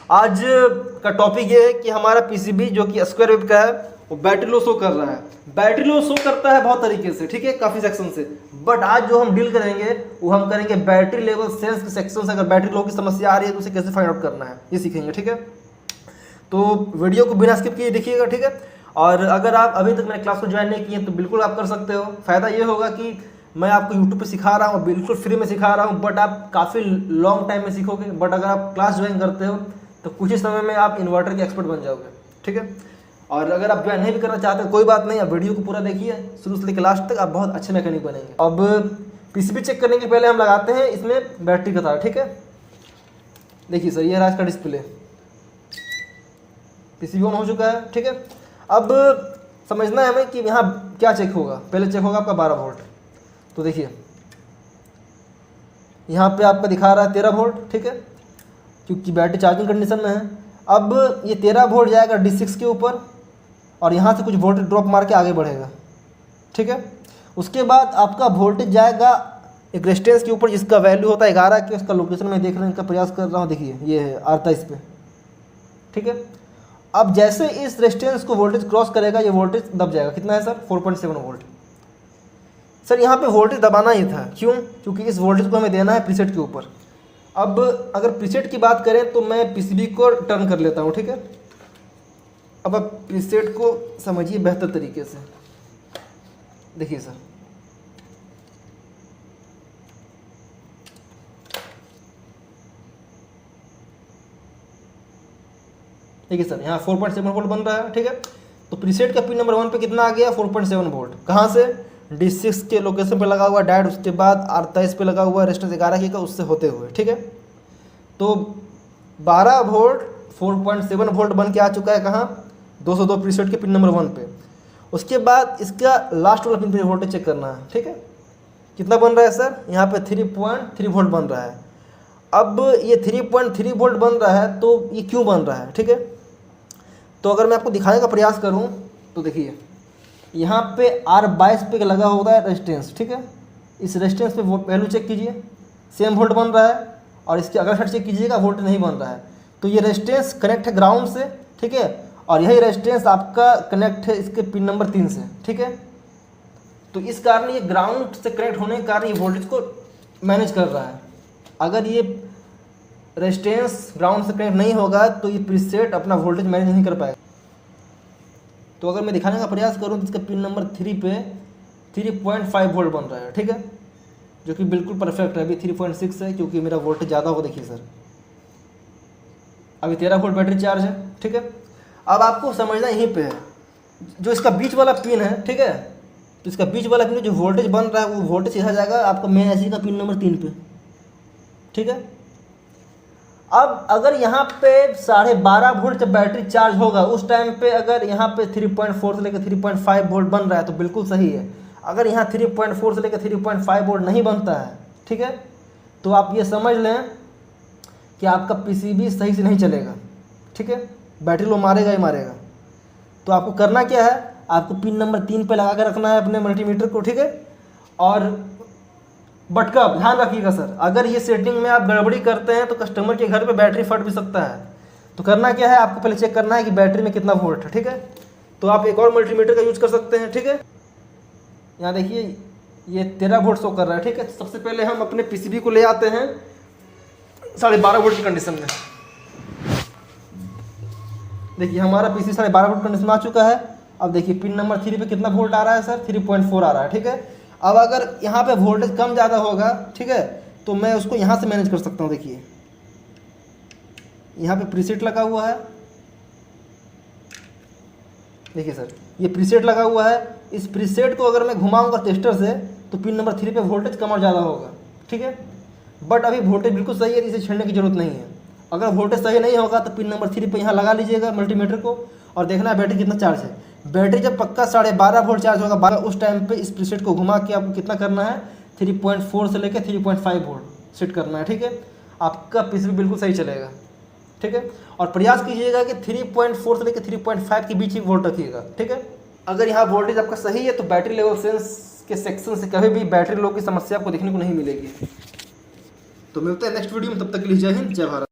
आज का टॉपिक ये है कि हमारा पीसीबी जो कि स्क्वायर वेव का है वो बैटरी लो शो कर रहा है। बैटरी लो शो करता है बहुत तरीके से, ठीक है, काफ़ी सेक्शन से। बट आज जो हम डील करेंगे वो हम करेंगे बैटरी लेवल सेंस के सेक्शन से। अगर बैटरी लो की समस्या आ रही है तो उसे कैसे फाइंड आउट करना है ये सीखेंगे, ठीक है। तो वीडियो को बिना स्किप किए देखिएगा, ठीक है। और अगर आप अभी तक मेरे क्लास को ज्वाइन नहीं किए तो बिल्कुल आप कर सकते हो। फ़ायदा ये होगा कि मैं आपको यूट्यूब पे सिखा रहा हूँ, बिल्कुल फ्री में सिखा रहा हूँ, बट आप काफ़ी लॉन्ग टाइम में सीखोगे। बट अगर आप क्लास ज्वाइन करते हो तो कुछ ही समय में आप इन्वर्टर के एक्सपर्ट बन जाओगे, ठीक है। और अगर आप ज्वाइन नहीं भी करना चाहते कोई बात नहीं, आप वीडियो को पूरा देखिए शुरू से लेकर लास्ट तक, आप बहुत अच्छे मैकेनिक बनेंगे। अब पीसीबी चेक करने के पहले हम लगाते हैं इसमें बैटरी का तार, ठीक है। देखिए सर, ये राज का डिस्प्ले, पीसीबी ऑन हो चुका है, ठीक है। अब समझना है हमें कि यहाँ क्या चेक होगा। पहले चेक होगा आपका 12 वोल्ट। तो देखिए यहाँ पे आपका दिखा रहा है 13 वोल्ट, ठीक है, क्योंकि बैटरी चार्जिंग कंडीशन में है। अब ये 13 वोल्ट जाएगा D6 के ऊपर और यहाँ से कुछ वोल्टेज ड्रॉप मार के आगे बढ़ेगा, ठीक है। उसके बाद आपका वोल्टेज जाएगा एक रेजिस्टेंस के ऊपर जिसका वैल्यू होता है 11 के। उसका लोकेशन मैं देखने का प्रयास कर रहा हूँ, देखिए ये है 28 पे, ठीक है। अब जैसे इस रेजिस्टेंस को वोल्टेज क्रॉस करेगा ये वोल्टेज दब जाएगा। कितना है सर? 4.7 वोल्ट। सर यहाँ पे वोल्टेज दबाना ही था, क्यों? क्योंकि इस वोल्टेज को हमें देना है प्रीसेट के ऊपर। अब अगर प्रीसेट की बात करें तो मैं पीसीबी को टर्न कर लेता हूँ, ठीक है। अब आप प्रीसेट को समझिए बेहतर तरीके से। देखिए सर, देखिए सर, यहाँ 4.7 वोल्ट बन रहा है, ठीक है। तो प्रीसेट का पिन नंबर 1 पे कितना आ गया? 4.7 वोल्ट। कहाँ से? D6 के लोकेशन पे लगा हुआ डायोड, उसके बाद 28 पे लगा हुआ रेजिस्टेंस 11 के का, उससे होते हुए, ठीक है। तो 12 वोल्ट 4.7 वोल्ट बन के आ चुका है कहाँ? 202 प्रीसेट के पिन नंबर 1 पे। उसके बाद इसका लास्ट वाला पिन पे वोल्टेज चेक करना है, ठीक है। कितना बन रहा है सर? यहाँ पे 3.3 वोल्ट बन रहा है। अब ये 3.3 वोल्ट बन रहा है तो ये क्यों बन रहा है, ठीक है। तो अगर मैं आपको दिखाने का प्रयास करूँ तो देखिए यहाँ पे R22 पे लगा होता है रेजिस्टेंस, ठीक है। इस रेजिस्टेंस पे वैल्यू चेक कीजिए, सेम वोल्ट बन रहा है। और इसके अगला साइड चेक कीजिएगा, वोल्ट नहीं बन रहा है। तो ये रेजिस्टेंस कनेक्ट है ग्राउंड से, ठीक है। और यही रेजिस्टेंस आपका कनेक्ट है इसके पिन नंबर 3 से, ठीक है। तो इस कारण ये ग्राउंड से कनेक्ट होने के कारण ये वोल्टेज को मैनेज कर रहा है। अगर ये रेजिस्टेंस ग्राउंड से कनेक्ट नहीं होगा तो ये प्रीसेट अपना वोल्टेज मैनेज नहीं कर पाएगा। तो अगर मैं दिखाने का प्रयास करूं तो इसका पिन नंबर 3 पे 3.5 वोल्ट बन रहा है, ठीक है, जो कि बिल्कुल परफेक्ट है। अभी 3.6 है क्योंकि मेरा वोल्टेज ज़्यादा हो। देखिए सर, अभी 13 वोल्ट बैटरी चार्ज है, ठीक है। अब आपको समझना यहीं पे है, जो इसका बीच वाला पिन है, ठीक है। तो इसका बीच वाला पिन जो वोल्टेज बन रहा है वो वोल्टेज सीधा जाएगा आपका मेन आईसी का पिन नंबर 3 पे, ठीक है। अब अगर यहाँ पे 12.5 वोल्ट जब बैटरी चार्ज होगा उस टाइम पे अगर यहाँ पे 3.4 से लेकर 3.5 वोल्ट बन रहा है तो बिल्कुल सही है। अगर यहाँ 3.4 से लेकर 3.5 वोल्ट नहीं बनता है, ठीक है, तो आप ये समझ लें कि आपका पीसीबी सही से नहीं चलेगा, ठीक है। बैटरी लो मारेगा ही मारेगा। तो आपको करना क्या है? आपको पिन नंबर 3 पे लगा कर रखना है अपने मल्टीमीटर को, ठीक है। और बट कब ध्यान रखिएगा सर, अगर ये सेटिंग में आप गड़बड़ी करते हैं तो कस्टमर के घर पे बैटरी फट भी सकता है। तो करना क्या है? आपको पहले चेक करना है कि बैटरी में कितना वोल्ट है, ठीक है। तो आप एक और मल्टीमीटर का यूज कर सकते हैं, ठीक है। यहाँ देखिए ये 13 वोल्ट शो कर रहा है, ठीक है। सबसे पहले हम अपने पीसीबी को ले आते हैं 12.5 वोल्ट की कंडीशन में। देखिए हमारा पीसी 12.5 वोल्ट कंडीशन में आ चुका है। अब देखिए पिन नंबर 3 पे कितना वोल्ट आ रहा है सर? 3.4 आ रहा है, ठीक है। अब अगर यहाँ पे वोल्टेज कम ज़्यादा होगा, ठीक है, तो मैं उसको यहाँ से मैनेज कर सकता हूँ। देखिए यहाँ पे प्रीसेट लगा हुआ है, देखिए सर ये प्रीसेट लगा हुआ है। इस प्रीसेट को अगर मैं घुमाऊंगा टेस्टर से तो पिन नंबर 3 पे वोल्टेज कम और ज़्यादा होगा, ठीक है। बट अभी वोल्टेज बिल्कुल सही है, इसे छेड़ने की जरूरत नहीं है। अगर वोल्टेज सही नहीं होगा तो पिन नंबर 3 पे यहाँ लगा लीजिएगा मल्टीमीटर को और देखना है बैटरी कितना चार्ज है। बैटरी जब पक्का 12.5 वोल्ट चार्ज होगा 12 उस टाइम पे इस प्रीसेट को घुमा के आपको कितना करना है? 3.4 से लेकर 3.5 वोल्ट सेट करना है, ठीक है। आपका पीसीबी बिल्कुल सही चलेगा, ठीक है। और प्रयास कीजिएगा कि 3.4 से लेकर 3.5 के बीच ही वोल्ट रखिएगा, ठीक है। अगर यहाँ वोल्टेज आपका सही है तो बैटरी लेवल सेंस के सेक्शन से कभी भी बैटरी लो की समस्या आपको देखने को नहीं मिलेगी। तो मिलते हैं नेक्स्ट वीडियो में, तब तक के लिए जय हिंद, जय भारत।